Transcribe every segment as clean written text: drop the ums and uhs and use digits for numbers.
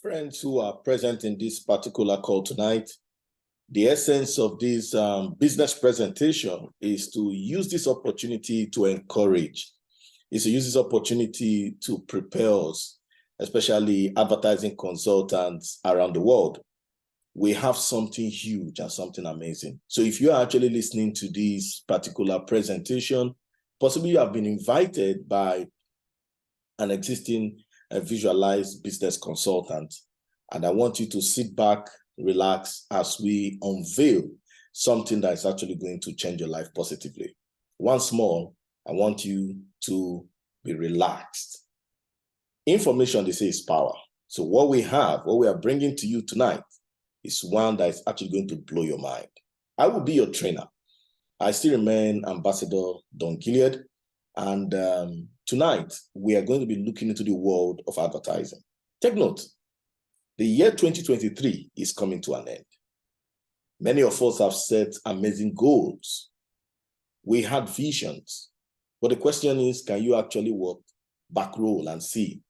Friends who are present in this particular call tonight, the essence of this business presentation is to use this opportunity to encourage, is to use this opportunity to prepare us, especially advertising consultants around the world. We have something huge and something amazing. So if you are actually listening to this particular presentation, possibly you have been invited by an existing Vizualize business consultant. And I want you to sit back, relax as we unveil something that is actually going to change your life positively. Once more, I want you to be relaxed. Information, they say, is power. So what we are bringing to you tonight is one that is actually going to blow your mind. I will be your trainer. I still remain Ambassador Don Gilead. And tonight, we are going to be looking into the world of advertising. Take note, the year 2023 is coming to an end. Many of us have set amazing goals. We had visions. But the question is, can you actually back roll and see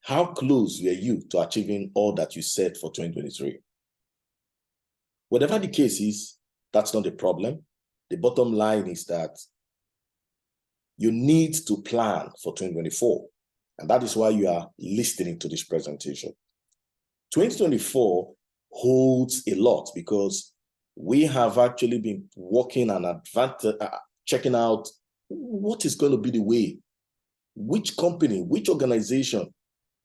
how close were you to achieving all that you set for 2023? Whatever the case is, that's not the problem. The bottom line is that you need to plan for 2024. And that is why you are listening to this presentation. 2024 holds a lot because we have actually been working and checking out what is going to be the way, which company, which organization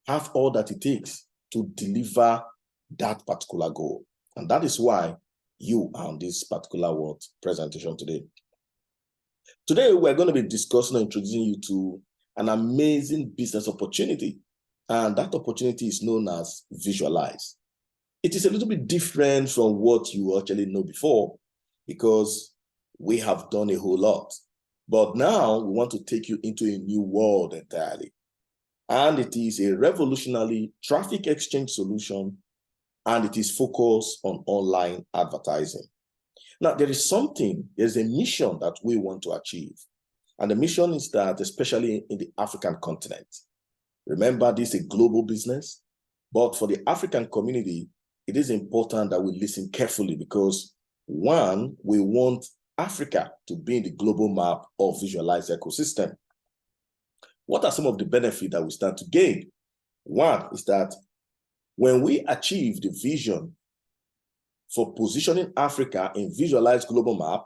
have all that it takes to deliver that particular goal. And that is why you are on this particular presentation today. Today, we're going to be discussing and introducing you to an amazing business opportunity. And that opportunity is known as Vizualize. It is a little bit different from what you actually know before because we have done a whole lot. But now we want to take you into a new world entirely. And it is a revolutionary traffic exchange solution, and it is focused on online advertising. Now, there's a mission that we want to achieve. And the mission is that, especially in the African continent, remember, this is a global business, but for the African community, it is important that we listen carefully because, one, we want Africa to be in the global map of Vizualize ecosystem. What are some of the benefits that we stand to gain? One is that when we achieve the vision for positioning Africa in Vizualize global map,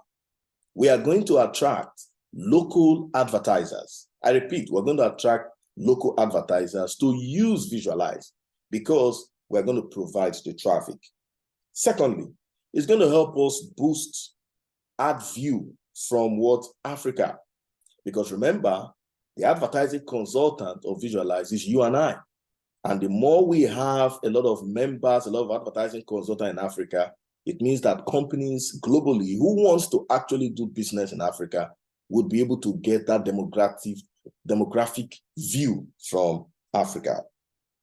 we are going to attract local advertisers. I repeat, we're going to attract local advertisers to use Vizualize because we're going to provide the traffic. Secondly, it's going to help us boost ad view from Africa. Because remember, the advertising consultant of Vizualize is you and I. And the more we have a lot of members, a lot of advertising consultants in Africa, it means that companies globally who wants to actually do business in Africa would be able to get that demographic view from Africa.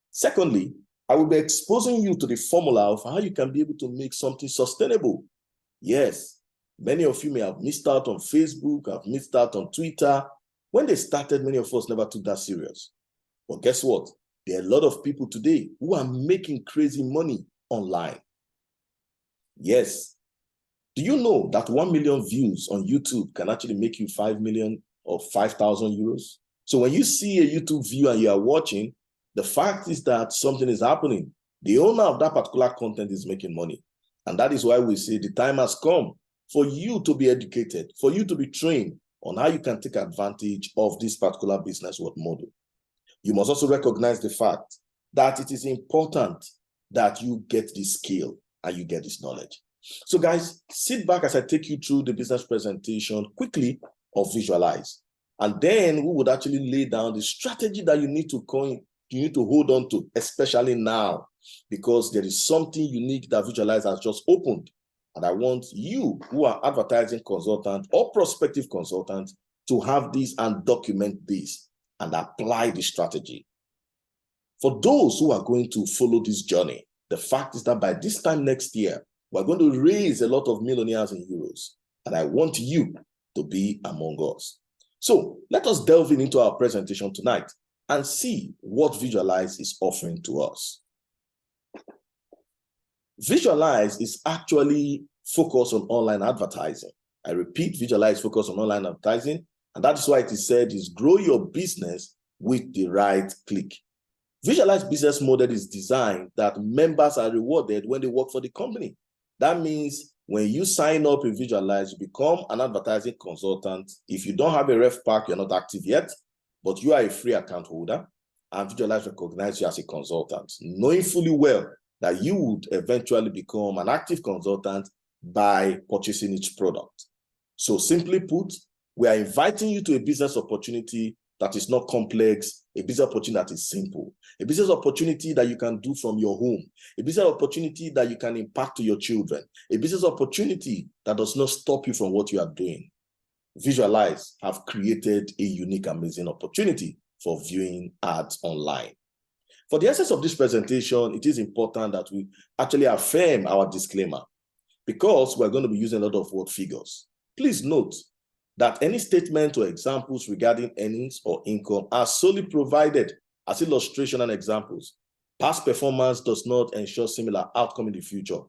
Secondly, I will be exposing you to the formula of how you can be able to make something sustainable. Yes, many of you may have missed out on Facebook, have missed out on Twitter. When they started, many of us never took that serious. But guess what? There are a lot of people today who are making crazy money online. Yes. Do you know that 1 million views on YouTube can actually make you 5 million or 5,000 euros? So when you see a YouTube view and you are watching, the fact is that something is happening. The owner of that particular content is making money. And that is why we say the time has come for you to be educated, for you to be trained on how you can take advantage of this particular business model. You must also recognize the fact that it is important that you get this skill and you get this knowledge. So guys, sit back as I take you through the business presentation quickly of Vizualize. And then we would actually lay down the strategy that you need to hold on to, especially now, because there is something unique that Vizualize has just opened. And I want you who are advertising consultant or prospective consultant to have this and document this and apply the strategy. For those who are going to follow this journey, the fact is that by this time next year, we're going to raise a lot of millionaires in euros. And I want you to be among us. So let us delve into our presentation tonight and see what Vizualize is offering to us. Vizualize is actually focused on online advertising. I repeat, Vizualize focus on online advertising, and that is why it is said is grow your business with the right click. Vizualize business model is designed that members are rewarded when they work for the company. That means when you sign up in Vizualize, you become an advertising consultant. If you don't have a ref pack, you're not active yet, but you are a free account holder, and Vizualize recognizes you as a consultant, knowing fully well that you would eventually become an active consultant by purchasing each product. So simply put, we are inviting you to a business opportunity that is not complex, a business opportunity that is simple, a business opportunity that you can do from your home, a business opportunity that you can impact to your children, a business opportunity that does not stop you from what you are doing. Vizualize have created a unique, amazing opportunity for viewing ads online. For the essence of this presentation, it is important that we actually affirm our disclaimer because we're going to be using a lot of word figures. Please note that any statement or examples regarding earnings or income are solely provided as illustration and examples. Past performance does not ensure similar outcome in the future.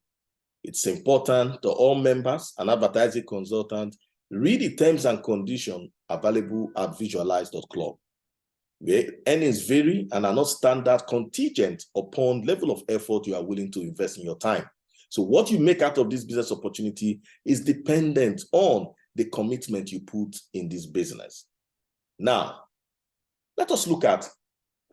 It's important to all members and advertising consultants read the terms and conditions available at visualize.club. Where earnings vary and are not standard contingent upon level of effort you are willing to invest in your time. So what you make out of this business opportunity is dependent on the commitment you put in this business. Now, let us look at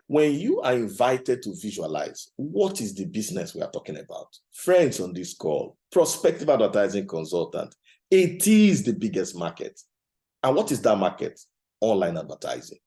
when you are invited to Vizualize, what is the business we are talking about? Friends on this call, prospective advertising consultant, it is the biggest market. And what is that market? Online advertising.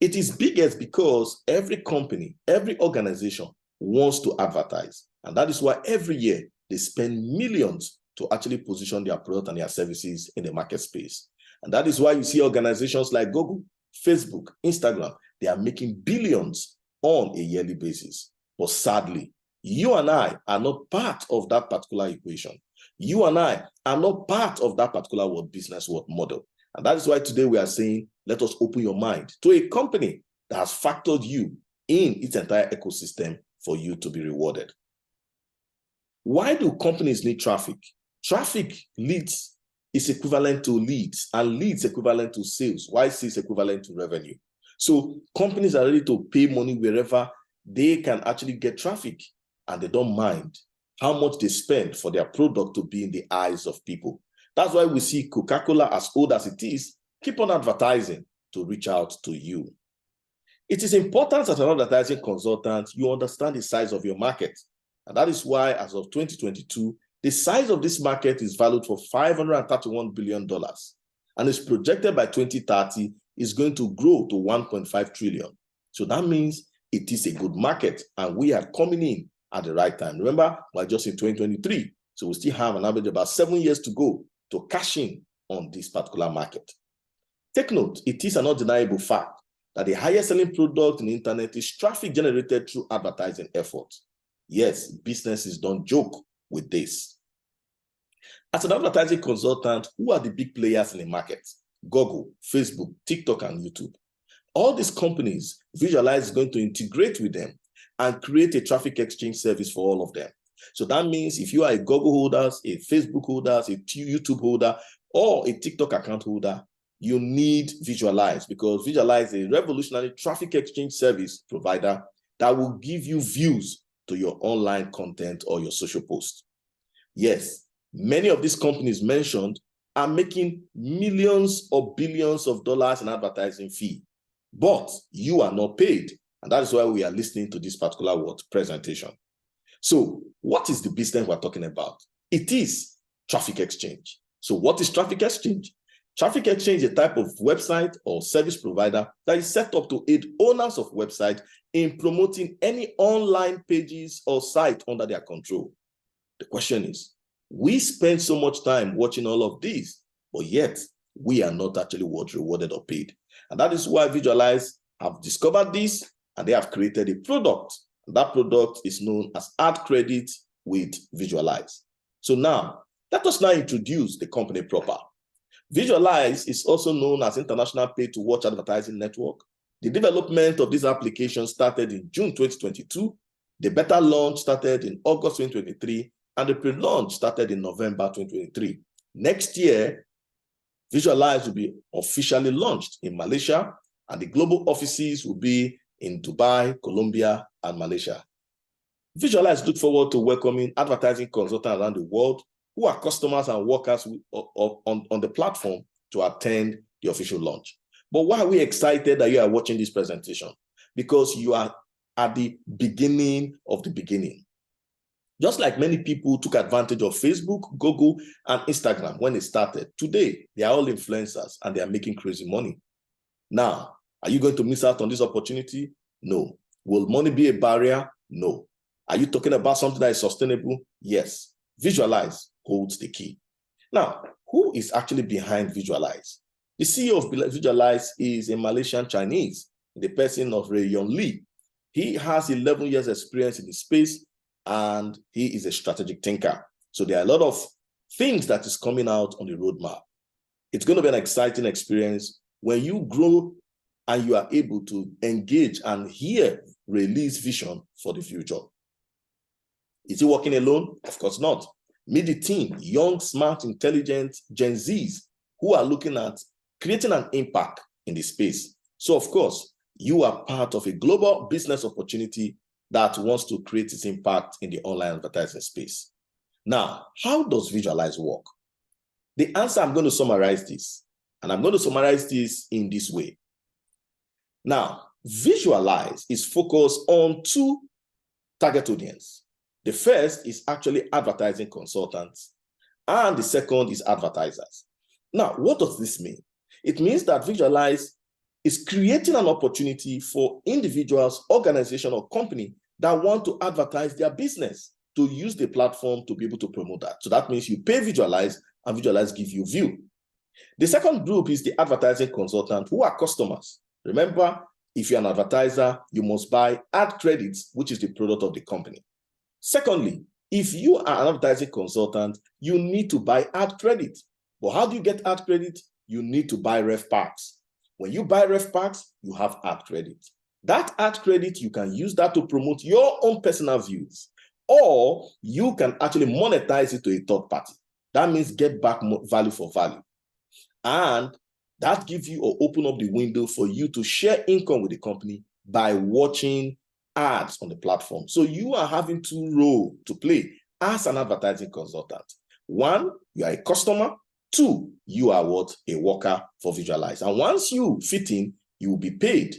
It is biggest because every company, every organization wants to advertise. And that is why every year they spend millions to actually position their product and their services in the market space. And that is why you see organizations like Google, Facebook, Instagram, they are making billions on a yearly basis. But sadly, you and I are not part of that particular equation. You and I are not part of that particular business model. And that is why today we are saying, let us open your mind to a company that has factored you in its entire ecosystem for you to be rewarded. Why do companies need traffic? Traffic leads is equivalent to leads, and leads equivalent to sales. Why sales equivalent to revenue? So companies are ready to pay money wherever they can actually get traffic, and they don't mind how much they spend for their product to be in the eyes of people. That's why we see Coca-Cola, as old as it is, keep on advertising to reach out to you. It is important as an advertising consultant, you understand the size of your market. And that is why, as of 2022, the size of this market is valued for $531 billion. And is projected by 2030 is going to grow to 1.5 trillion. So that means it is a good market, and we are coming in at the right time. Remember, we're just in 2023, so we still have an average of about 7 years to go to cash in on this particular market. Take note, it is an undeniable fact that the highest selling product in the internet is traffic generated through advertising efforts. Yes, businesses don't joke with this. As an advertising consultant, who are the big players in the market? Google, Facebook, TikTok, and YouTube. All these companies, Vizualize is going to integrate with them and create a traffic exchange service for all of them. So that means if you are a Google holder, a Facebook holder, a YouTube holder, or a TikTok account holder, you need Vizualize, because Vizualize is a revolutionary traffic exchange service provider that will give you views to your online content or your social post. Yes, many of these companies mentioned are making millions or billions of dollars in advertising fee, but you are not paid. And that is why we are listening to this particular presentation. So what is the business we're talking about? It is traffic exchange. So what is traffic exchange? Traffic exchange is a type of website or service provider that is set up to aid owners of websites in promoting any online pages or site under their control. The question is, we spend so much time watching all of these, but yet we are not actually rewarded or paid. And that is why Vizualize have discovered this, and they have created a product. And that product is known as Ad Credit with Vizualize. So now, let us now introduce the company proper. Vizualize is also known as International Pay-to-Watch Advertising Network. The development of this application started in June 2022. The beta launch started in August 2023, and the pre-launch started in November 2023. Next year, Vizualize will be officially launched in Malaysia, and the global offices will be in Dubai, Colombia, and Malaysia. Vizualize look forward to welcoming advertising consultants around the world who are customers and workers on the platform to attend the official launch. But why are we excited that you are watching this presentation? Because you are at the beginning of the beginning. Just like many people took advantage of Facebook, Google, and Instagram when they started, today they are all influencers and they are making crazy money. Now, are you going to miss out on this opportunity? No. Will money be a barrier? No. Are you talking about something that is sustainable? Yes. Vizualize holds the key. Now, who is actually behind Vizualize? The CEO of Vizualize is a Malaysian Chinese, in the person of Ray Yong Lee. He has 11 years experience in the space, and he is a strategic thinker. So there are a lot of things that is coming out on the roadmap. It's going to be an exciting experience when you grow and you are able to engage and hear Ray's vision for the future. Is he working alone? Of course not. Meet the team, young, smart, intelligent Gen Zs who are looking at creating an impact in the space. So of course, you are part of a global business opportunity that wants to create its impact in the online advertising space. Now, how does Vizualize work? The answer, I'm going to summarize this, and I'm going to summarize this in this way. Now, Vizualize is focused on two target audience. The first is actually advertising consultants, and the second is advertisers. Now, what does this mean? It means that Vizualize is creating an opportunity for individuals, organization, or company that want to advertise their business to use the platform to be able to promote that. So that means you pay Vizualize and Vizualize give you view. The second group is the advertising consultant who are customers. Remember, if you're an advertiser, you must buy ad credits, which is the product of the company. Secondly, if you are an advertising consultant, you need to buy ad credit. But how do you get ad credit? You need to buy ref packs. When you buy ref packs, you have ad credit. That ad credit, you can use that to promote your own personal views, or you can actually monetize it to a third party. That means get back value for value. And that gives you or open up the window for you to share income with the company by watching ads on the platform. So you are having two roles to play as an advertising consultant. One, you are a customer. Two, you are what? A worker for Vizualize. And once you fit in, you will be paid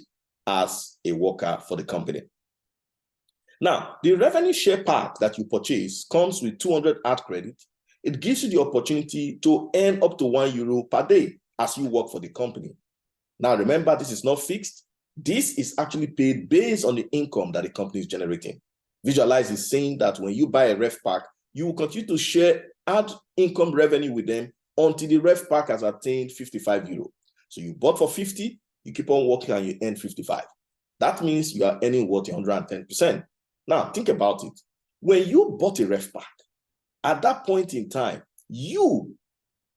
as a worker for the company. Now, the revenue share pack that you purchase comes with 200 ad credit. It gives you the opportunity to earn up to €1 per day as you work for the company. Now, remember, this is not fixed. This is actually paid based on the income that the company is generating. Vizualize is saying that when you buy a ref pack, you will continue to share ad income revenue with them until the ref pack has attained €55. So you bought for 50, you keep on working and you earn 55. That means you are earning what? 110%. Now, think about it. When you bought a ref pack, at that point in time, you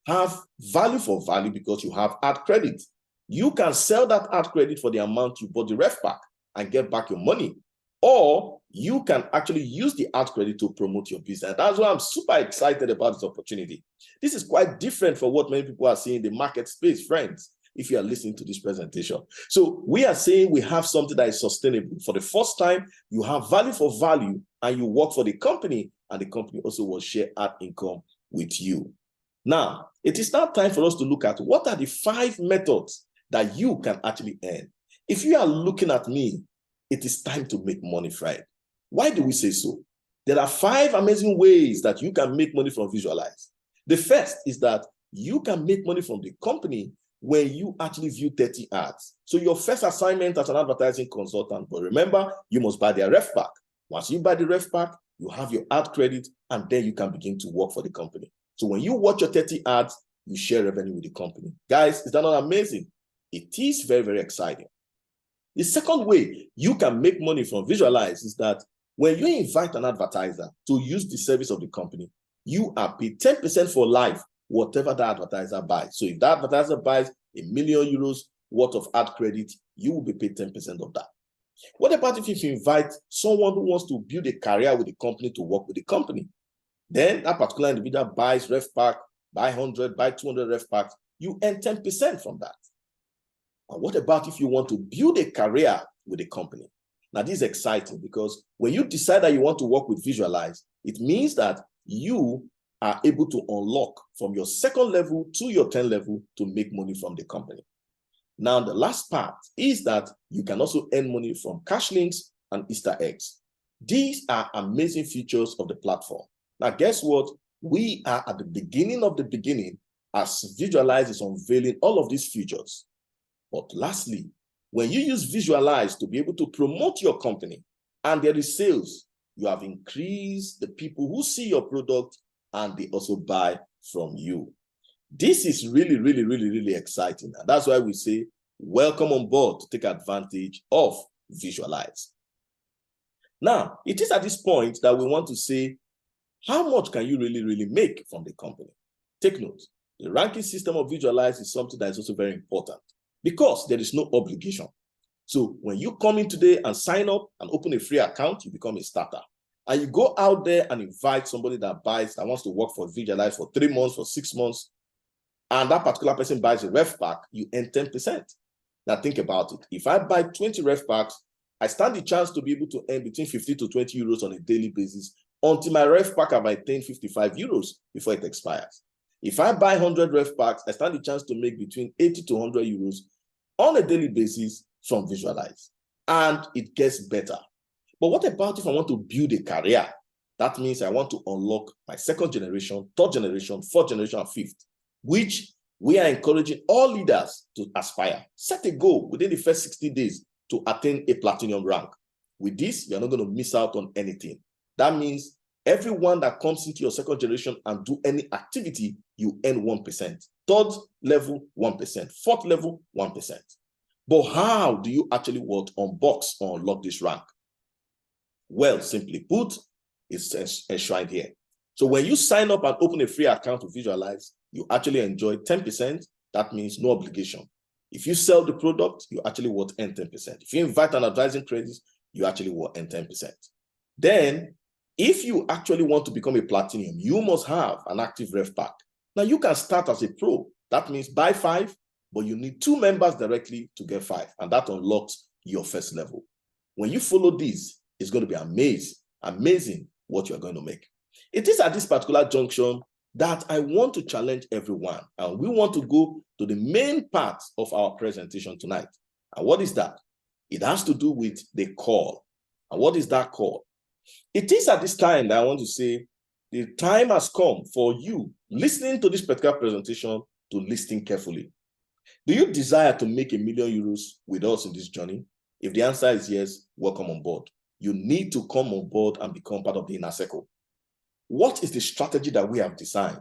have value for value because you have ad credit. You can sell that ad credit for the amount you bought the ref pack and get back your money. Or you can actually use the ad credit to promote your business. That's why I'm super excited about this opportunity. This is quite different from what many people are seeing in the market space, friends, if you are listening to this presentation. So we are saying we have something that is sustainable. For the first time, you have value for value and you work for the company, and the company also will share ad income with you. Now, it is now time for us to look at what are the 5 methods that you can actually earn. If you are looking at me, it is time to make money, friend. Why do we say so? There are 5 amazing ways that you can make money from Vizualize. The first is that you can make money from the company when you actually view 30 ads. So your first assignment as an advertising consultant, but remember, you must buy their ref pack. Once you buy the ref pack, you have your ad credit, and then you can begin to work for the company. So when you watch your 30 ads, you share revenue with the company. Guys, is that not amazing? It is very, very exciting. The second way you can make money from Vizualize is that when you invite an advertiser to use the service of the company, you are paid 10% for life, whatever the advertiser buys. So if the advertiser buys €1 million worth of ad credit, you will be paid 10% of that. What about if you invite someone who wants to build a career with the company to work with the company? Then that particular individual buys ref pack, buy 100, buy 200 ref packs, you earn 10% from that. And what about if you want to build a career with a company? Now, this is exciting because when you decide that you want to work with Vizualize, it means that you are able to unlock from your second level to your 10 level to make money from the company. Now, the last part is that you can also earn money from cash links and Easter eggs. These are amazing features of the platform. Now, guess what? We are at the beginning of the beginning as Vizualize is unveiling all of these features. But lastly, when you use Vizualize to be able to promote your company and there is sales, you have increased the people who see your product and they also buy from you. This is really, really, really, really exciting. And that's why we say, welcome on board to take advantage of Vizualize. Now, it is at this point that we want to say, how much can you really, really make from the company? Take note, the ranking system of Vizualize is something that is also very important because there is no obligation. So when you come in today and sign up and open a free account, you become a starter. And you go out there and invite somebody that wants to work for Vizualize for 3 months, for 6 months, and that particular person buys a ref pack, you earn 10%. Now think about it. If I buy 20 ref packs, I stand the chance to be able to earn between 50 to 20 euros on a daily basis until my ref pack have attained 55 euros before it expires. If I buy 100 ref packs, I stand the chance to make between 80 to 100 euros on a daily basis from Vizualize. And it gets better. But what about if I want to build a career? That means I want to unlock my second generation, third generation, fourth generation, and fifth, which we are encouraging all leaders to aspire. Set a goal within the first 60 days to attain a platinum rank. With this, you're not going to miss out on anything. That means everyone that comes into your second generation and do any activity, you earn 1%. Third level, 1%. Fourth level, 1%. But how do you actually unbox or unlock this rank? Well, simply put, it's enshrined here. So when you sign up and open a free account to Vizualize, you actually enjoy 10%. That means no obligation. If you sell the product, you actually will earn 10%. If you invite an advising credit, you actually will earn 10%. Then, if you actually want to become a platinum, you must have an active ref pack. Now, you can start as a pro. That means buy 5, but you need 2 members directly to get 5, and that unlocks your first level. When you follow this, it's going to be amazing what you're going to make. It is at this particular junction that I want to challenge everyone, and we want to go to the main part of our presentation tonight. And what is that? It has to do with the call. And what is that call? It is at this time that I want to say the time has come for you listening to this particular presentation to listen carefully. Do you desire to make €1 million with us in this journey? If the answer is yes, welcome on board. You need to come on board and become part of the inner circle. What is the strategy that we have designed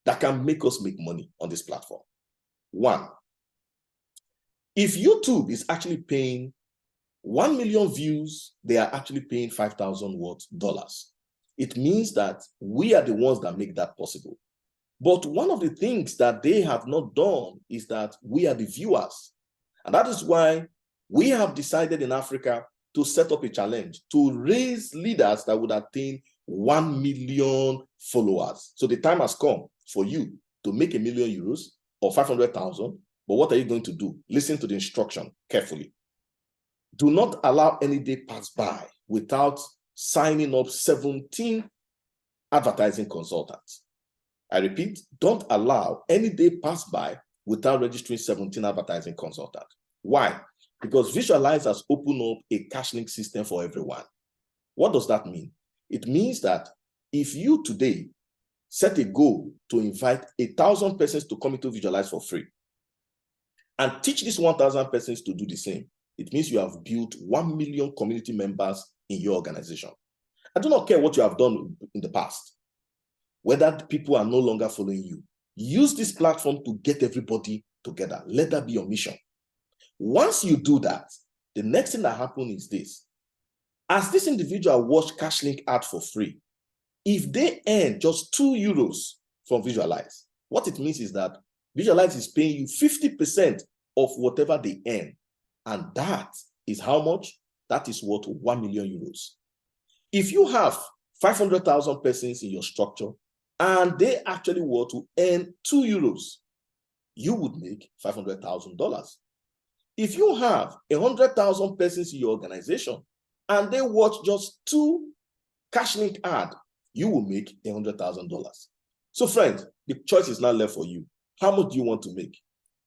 that can make us make money on this platform? 1, if YouTube is actually paying 1 million views, they are actually paying $5,000. It means that we are the ones that make that possible. But one of the things that they have not done is that we are the viewers. And that is why we have decided in Africa to set up a challenge to raise leaders that would attain 1 million followers. So the time has come for you to make €1 million or 500,000. But what are you going to do? Listen to the instruction carefully. Do not allow any day pass by without signing up 17 advertising consultants. I repeat, don't allow any day pass by without registering 17 advertising consultants. Why? Because Vizualize has opened up a cash link system for everyone. What does that mean? It means that if you today set a goal to invite 1,000 persons to come into Vizualize for free and teach these 1,000 persons to do the same, it means you have built 1 million community members in your organization. I do not care what you have done in the past, whether people are no longer following you. Use this platform to get everybody together. Let that be your mission. Once you do that, the next thing that happens is this. As this individual watch cash link ad for free, if they earn just €2 from Vizualize, what it means is that Vizualize is paying you 50% of whatever they earn. And that is how much? That is worth €1 million. If you have 500,000 persons in your structure, and they actually were to earn 2 euros, you would make $500,000. If you have 100,000 persons in your organization and they watch just 2 cash link ads, you will make $100,000. So friends, the choice is now left for you. How much do you want to make?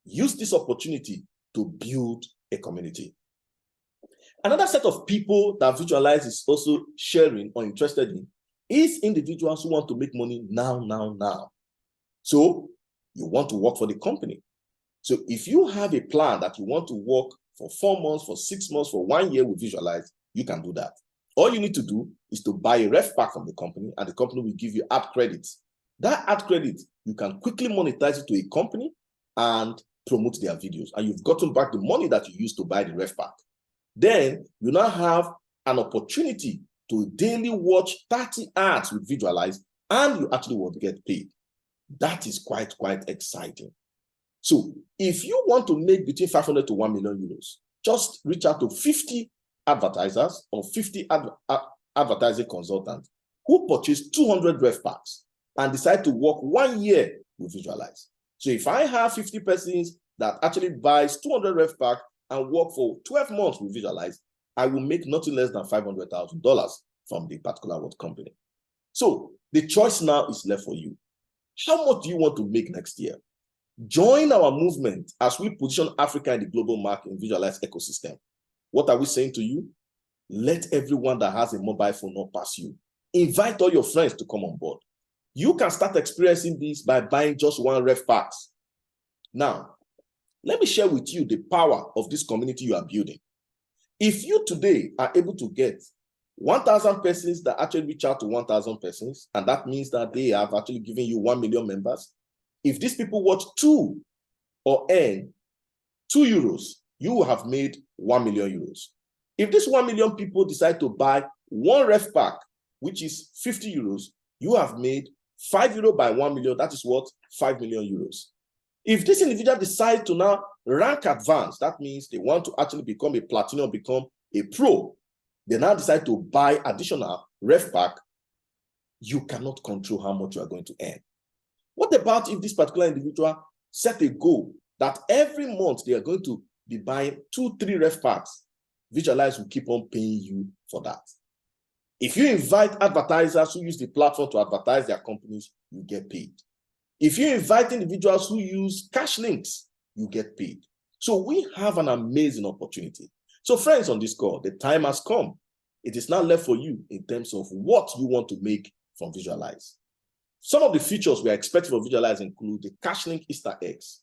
Use this opportunity to build a community. Another set of people that Vizualize is also sharing or interested in is individuals who want to make money now. So you want to work for the company. So if you have a plan that you want to work for 4 months, for 6 months, for 1 year with Vizualize, you can do that. All you need to do is to buy a ref pack from the company, and the company will give you ad credits. That ad credit, you can quickly monetize it to a company and promote their videos. And you've gotten back the money that you used to buy the ref pack. Then you now have an opportunity to daily watch 30 ads with Vizualize, and you actually will get paid. That is quite exciting. So if you want to make between 500 to 1 million euros, just reach out to 50 advertisers or 50 advertising consultants who purchase 200 ref packs and decide to work 1 year with Vizualize. So if I have 50 persons that actually buys 200 ref pack and work for 12 months with Vizualize, I will make nothing less than $500,000 from the particular word company. So the choice now is left for you. How much do you want to make next year? Join our movement as we position Africa in the global market in Vizualize ecosystem. What are we saying to you? Let everyone that has a mobile phone not pass you. Invite all your friends to come on board. You can start experiencing this by buying just 1 ref packs. Now, let me share with you the power of this community you are building. If you today are able to get 1,000 persons that actually reach out to 1,000 persons, and that means that they have actually given you 1 million members. If these people watch 2 or earn 2 euros, you will have made 1 million euros. If these 1 million people decide to buy 1 ref pack, which is 50 euros, you have made 5 euro by 1 million. That is what? 5 million euros. If this individual decides to now rank advanced, that means they want to actually become a platinum, become a pro, they now decide to buy additional ref pack, you cannot control how much you are going to earn. What about if this particular individual set a goal that every month they are going to be buying 2-3 ref packs? Vizualize will keep on paying you for that. If you invite advertisers who use the platform to advertise their companies, you get paid. If you invite individuals who use cash links, you get paid. So we have an amazing opportunity. So friends on this call, the time has come. It is now left for you in terms of what you want to make from Vizualize. Some of the features we are expecting for Vizualize include the cash link Easter eggs.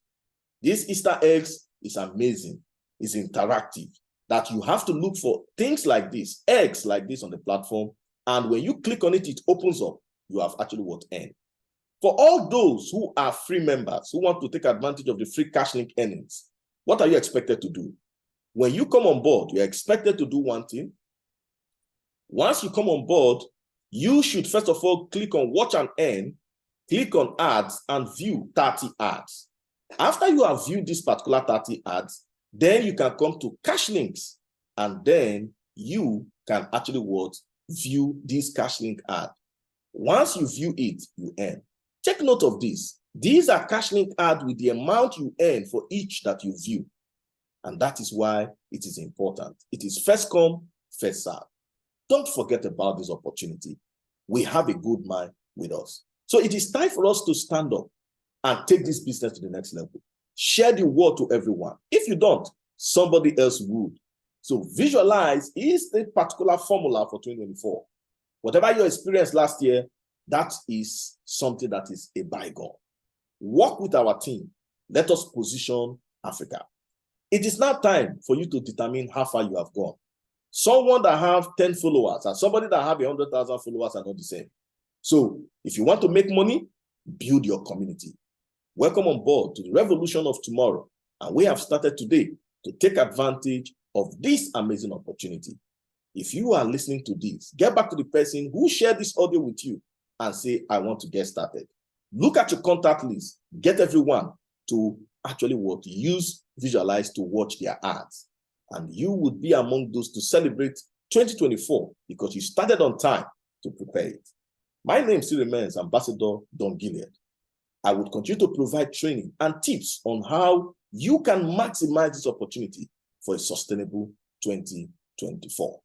These Easter eggs is amazing. It's interactive. That you have to look for things like this, eggs like this on the platform. And when you click on it, it opens up. You have actually what earned. For all those who are free members, who want to take advantage of the free cash link earnings, what are you expected to do? When you come on board, you're expected to do one thing. Once you come on board, you should first of all click on watch and earn, click on ads and view 30 ads. After you have viewed this particular 30 ads, then you can come to cash links, and then you can actually view this cash link ad. Once you view it, you earn. Take note of this. These are cash link ads with the amount you earn for each that you view. And that is why it is important. It is first come, first serve. Don't forget about this opportunity. We have a good mind with us. So it is time for us to stand up and take this business to the next level. Share the word to everyone. If you don't, somebody else would. So Vizualize is the particular formula for 2024. Whatever you experienced last year, that is something that is a bygone. Work with our team. Let us position Africa. It is now time for you to determine how far you have gone. Someone that have 10 followers and somebody that have 100,000 followers are not the same. So if you want to make money, build your community. Welcome on board to the revolution of tomorrow. And we have started today to take advantage of this amazing opportunity. If you are listening to this, get back to the person who shared this audio with you and say, I want to get started. Look at your contact list. Get everyone to actually use Vizualize to watch their ads. And you would be among those to celebrate 2024 because you started on time to prepare it. My name still remains Ambassador Don Gilead. I would continue to provide training and tips on how you can maximize this opportunity for a sustainable 2024.